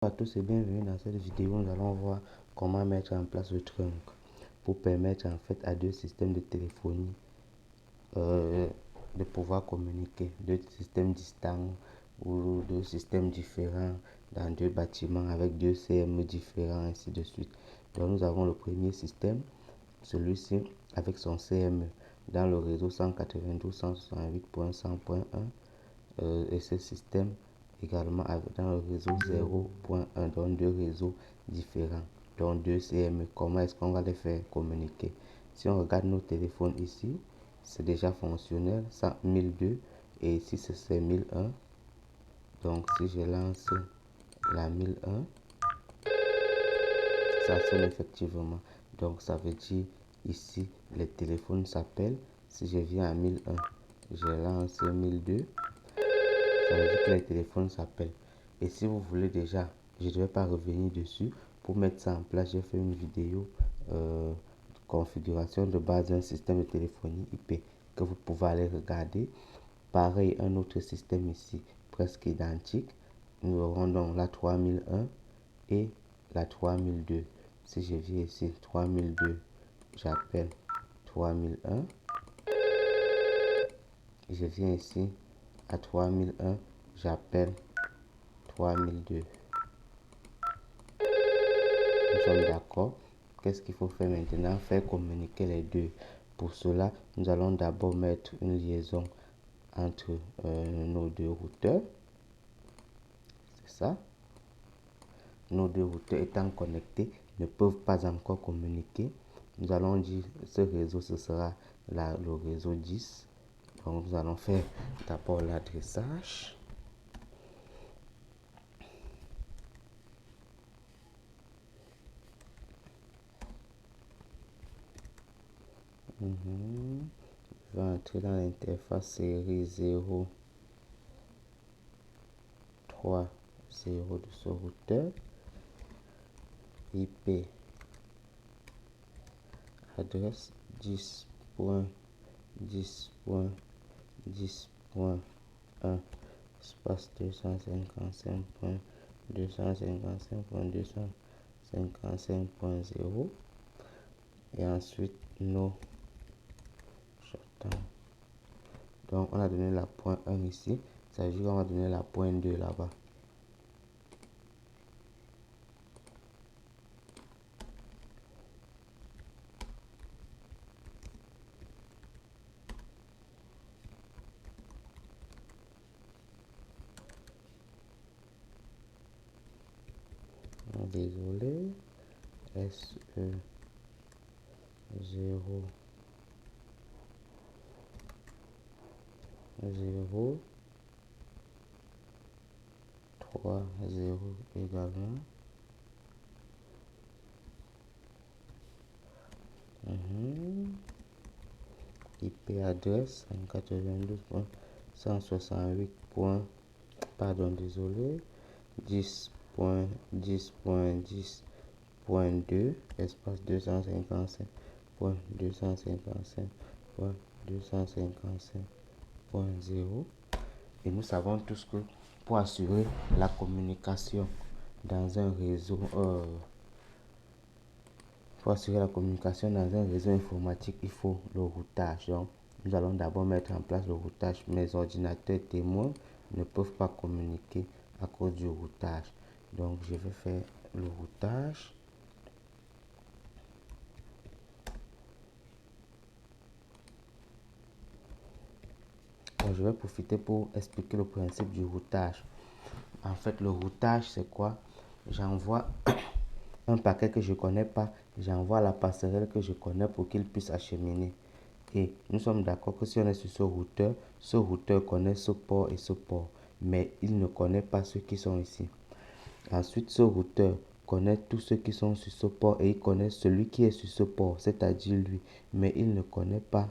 Bonjour à tous et bienvenue dans cette vidéo. Nous allons voir comment mettre en place le trunk pour permettre en fait à deux systèmes de téléphonie de pouvoir communiquer, deux systèmes distants ou deux systèmes différents dans deux bâtiments avec deux CM différents, ainsi de suite. Donc nous avons le premier système, celui-ci avec son CME dans le réseau 192.168.100.1 et ce système également dans le réseau 0.1, donc deux réseaux différents, donc deux CME. Comment est-ce qu'on va les faire communiquer? Si on regarde nos téléphones ici, c'est déjà fonctionnel, 1002 et ici c'est 1001. Donc si je lance la 1001, ça sonne effectivement. Donc ça veut dire ici les téléphones s'appellent. Si je viens à 1001, je lance 1002, ça veut dire que les téléphones s'appellent. Et si vous voulez déjà, je ne vais pas revenir dessus. Pour mettre ça en place, j'ai fait une vidéo configuration de base d'un système de téléphonie IP que vous pouvez aller regarder. Pareil, un autre système ici, presque identique. Nous aurons donc la 3001 et la 3002. Si je viens ici, 3002, j'appelle 3001. Je viens ici à 3001, j'appelle 3002. Nous sommes d'accord. Qu'est-ce qu'il faut faire maintenant? Faire communiquer les deux. Pour cela, nous allons d'abord mettre une liaison entre nos deux routeurs. C'est ça. Nos deux routeurs étant connectés ne peuvent pas encore communiquer. Nous allons dire ce réseau, ce sera le réseau 10. Donc nous allons faire d'abord l'adressage. Je vais entrer dans l'interface série 0, 3, 0 de ce routeur. IP adresse 10.10.10.1 espace 255.255.255.0 et ensuite nos shutdown. Donc on a donné la point 1 ici, ça veut dire qu'on va donner la point 2 là-bas. Désolé, SE 0 0 3 0 également. IP adresse 192.168. Pardon, désolé, 10.10.10.2 espace 255.255.255.0. Et nous savons tous que pour assurer la communication dans un réseau informatique, il faut le routage. Donc nous allons d'abord mettre en place le routage. Mes ordinateurs témoins ne peuvent pas communiquer à cause du routage. Donc je vais faire le routage. Bon, je vais profiter pour expliquer le principe du routage. En fait, le routage, c'est quoi? J'envoie un paquet que je ne connais pas, j'envoie la passerelle que je connais pour qu'il puisse acheminer. Et nous sommes d'accord que si on est sur ce routeur connaît ce port et ce port, mais il ne connaît pas ceux qui sont ici. Ensuite, ce routeur connaît tous ceux qui sont sur ce port et il connaît celui qui est sur ce port, c'est-à-dire lui, mais il ne connaît pas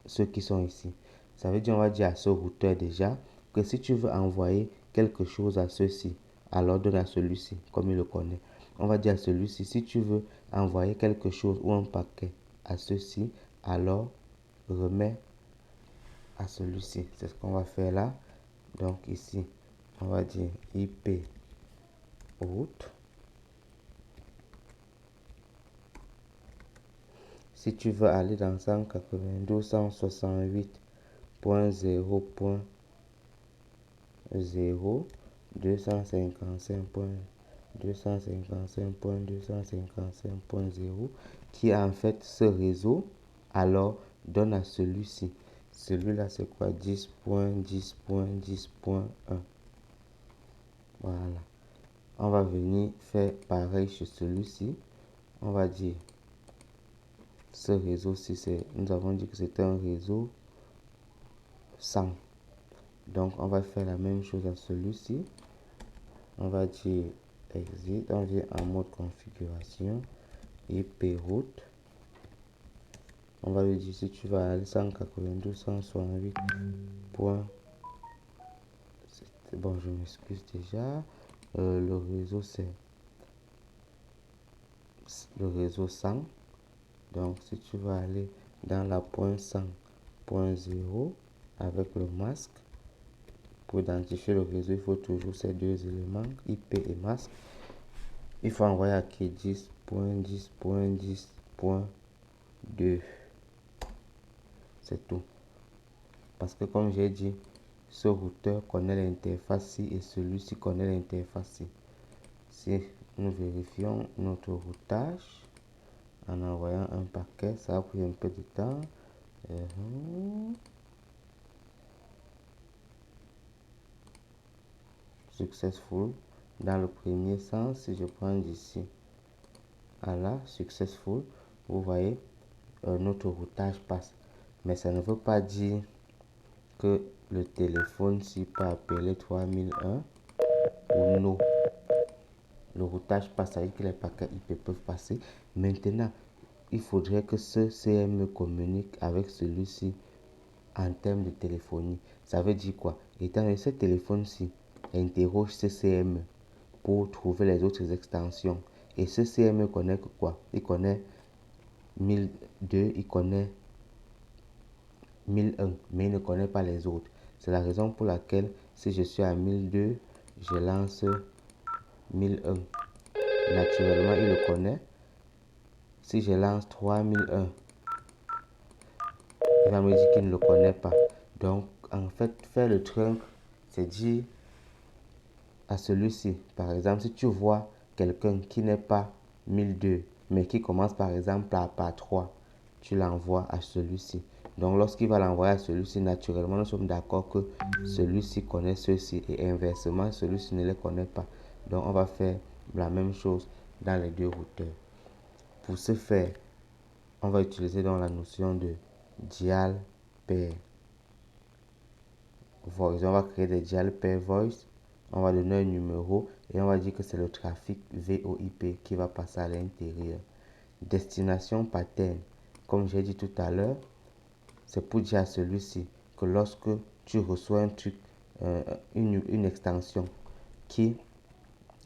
ceux qui sont ici. Ça veut dire, on va dire à ce routeur déjà que si tu veux envoyer quelque chose à ceux-ci, alors donne à celui-ci, comme il le connaît. On va dire à celui-ci, si tu veux envoyer quelque chose ou un paquet à ceux-ci, alors remets à celui-ci. C'est ce qu'on va faire là. Donc ici, on va dire IP route. Si tu veux aller dans 192.168.0.0, 255.255.255.0 qui est en fait ce réseau, alors donne à celui-ci. Celui-là c'est quoi? 10.10.10.1. Voilà. On va venir faire pareil sur celui-ci. On va dire ce réseau-ci, nous avons dit que c'était un réseau 100. Donc on va faire la même chose à celui-ci. On va dire exit, on vient en mode configuration, IP route. On va lui dire si tu vas aller 192.168. Bon, je m'excuse déjà. Le réseau c'est le réseau 100. Donc si tu vas aller dans la point 100.0 avec le masque, pour identifier le réseau, il faut toujours ces deux éléments, IP et masque. Il faut envoyer à qui 10.10.10.2. C'est tout. Parce que comme j'ai dit, ce routeur connaît l'interface-ci et celui-ci connaît l'interface-ci. Si nous vérifions notre routage en envoyant un paquet, ça a pris un peu de temps. Successful. Dans le premier sens, si je prends d'ici à là, successful, vous voyez, notre routage passe. Mais ça ne veut pas dire que le téléphone s'il peut appeler 3001 ou non. Le routage passe, avec que les paquets IP peuvent passer. Maintenant, il faudrait que ce CME communique avec celui-ci en termes de téléphonie. Ça veut dire quoi? Étant donné que ce téléphone-ci interroge ce CME pour trouver les autres extensions. Et ce CME connaît que quoi? Il connaît 1002, il connaît 1001, mais il ne connaît pas les autres. C'est la raison pour laquelle si je suis à 1002, je lance 1001. Naturellement, il le connaît. Si je lance 3001, il va me dire qu'il ne le connaît pas. Donc, en fait, faire le trunk, c'est dire à celui-ci. Par exemple, si tu vois quelqu'un qui n'est pas 1002, mais qui commence par exemple par 3, tu l'envoies à celui-ci. Donc, lorsqu'il va l'envoyer à celui-ci, naturellement, nous sommes d'accord que celui-ci connaît ceux-ci et inversement, celui-ci ne les connaît pas. Donc, on va faire la même chose dans les deux routeurs. Pour ce faire, on va utiliser donc la notion de dial pair voice. On va créer des dial pair voice. On va donner un numéro et on va dire que c'est le trafic VoIP qui va passer à l'intérieur. Destination pattern. Comme j'ai dit tout à l'heure, c'est pour dire à celui-ci que lorsque tu reçois un truc, une extension qui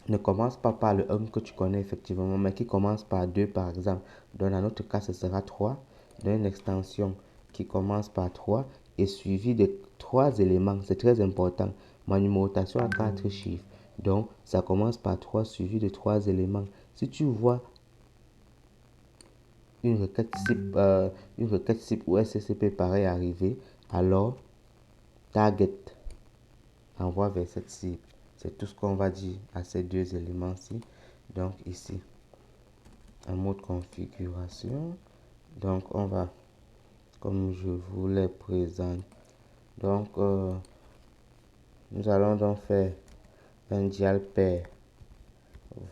ne commence pas par le 1 que tu connais effectivement, mais qui commence par 2 par exemple. Dans notre cas, ce sera 3. Dans une extension qui commence par 3 et suivi de 3 éléments. C'est très important. Ma numérotation a 4 chiffres. Donc, ça commence par 3 suivi de 3 éléments. Si tu vois une requête SIP ou SCCP pareil arriver, alors target envoie vers cette cible. C'est tout ce qu'on va dire à ces deux éléments-ci. Donc ici, en mode configuration, donc on va, comme je vous l'ai présenté, donc nous allons donc faire un dial pair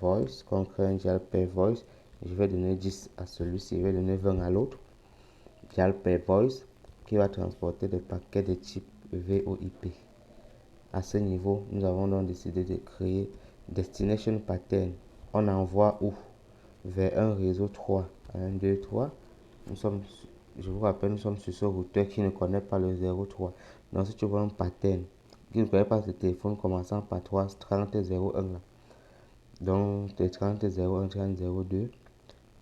voice. Quand on crée un dial pair voice, je vais donner 10 à celui-ci, je vais donner 20 à l'autre. Dial pair voice qui va transporter des paquets de type VoIP. À ce niveau, nous avons donc décidé de créer Destination Pattern. On envoie où? Vers un réseau 3. 1, 2, 3. Je vous rappelle, nous sommes sur ce routeur qui ne connaît pas le 03. Donc, si tu vois un pattern qui ne connaît pas ce téléphone commençant par 3, 30, 01 là. Donc, 30, 01, 30, 02.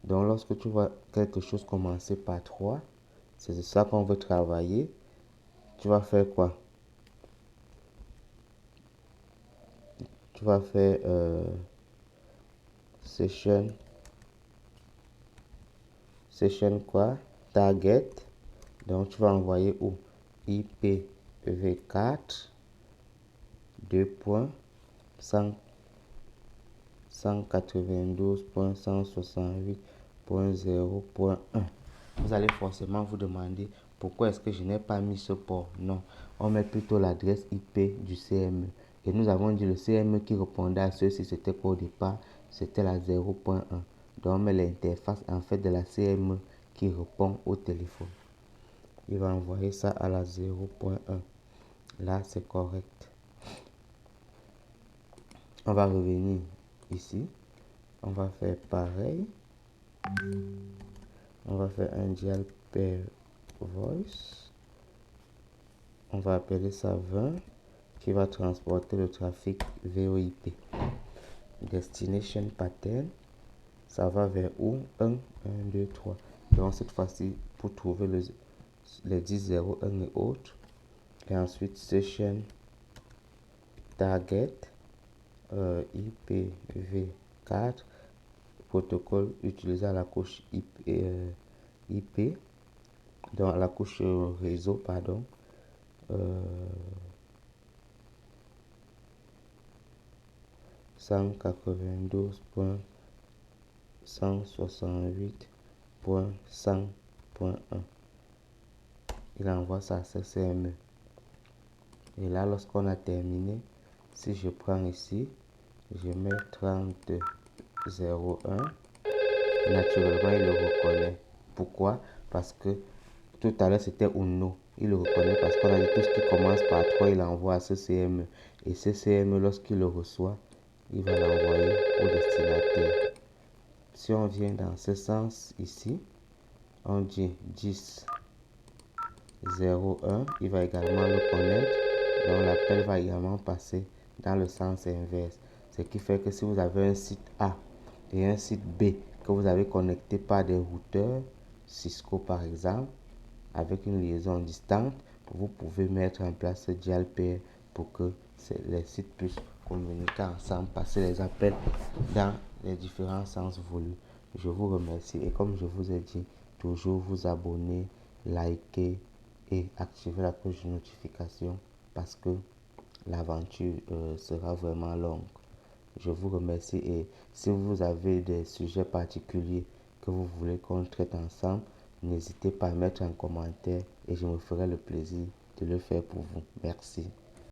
Donc, lorsque tu vois quelque chose commencer par 3, c'est ça qu'on veut travailler. Tu vas faire quoi? Tu vas faire session quoi? Target. Donc tu vas envoyer où? IPv4 2.192.168.0.1. Vous allez forcément vous demander pourquoi est-ce que je n'ai pas mis ce port. Non, on met plutôt l'adresse IP du CME. Et nous avons dit le CME qui répondait à ceci, c'était quoi au départ? C'était la 0.1. Donc on met l'interface en fait de la CME qui répond au téléphone. Il va envoyer ça à la 0.1. Là, c'est correct. On va revenir ici. On va faire pareil. On va faire un dial per voice. On va appeler ça 20 qui va transporter le trafic VoIP. Destination pattern. Ça va vers où? 1, 1, 2, 3. Donc cette fois-ci, pour trouver les 10, 0, 1 et autres. Et ensuite, session target IPv4 protocole utilisé à la couche IP, donc à la couche réseau, pardon. 192.168.100.1. Il envoie ça à CCME. Et là, lorsqu'on a terminé, si je prends ici, je mets 30.01, naturellement, il le reconnaît. Pourquoi? Parce que tout à l'heure, c'était Uno. Il le reconnaît parce qu'on a dit tout ce qui commence par 3, il envoie à CCME. Et CCME, lorsqu'il le reçoit, il va l'envoyer au destinataire. Si on vient dans ce sens ici, on dit 10.01, il va également le connaître. Donc l'appel va également passer dans le sens inverse. Ce qui fait que si vous avez un site A et un site B que vous avez connecté par des routeurs Cisco par exemple, avec une liaison distante, vous pouvez mettre en place ce dial pair pour que les sites puissent communiquer ensemble, passer les appels dans les différents sens voulus. Je vous remercie et comme je vous ai dit, toujours vous abonner, liker et activer la cloche de notification parce que l'aventure sera vraiment longue. Je vous remercie et si vous avez des sujets particuliers que vous voulez qu'on traite ensemble, n'hésitez pas à mettre un commentaire et je me ferai le plaisir de le faire pour vous. Merci.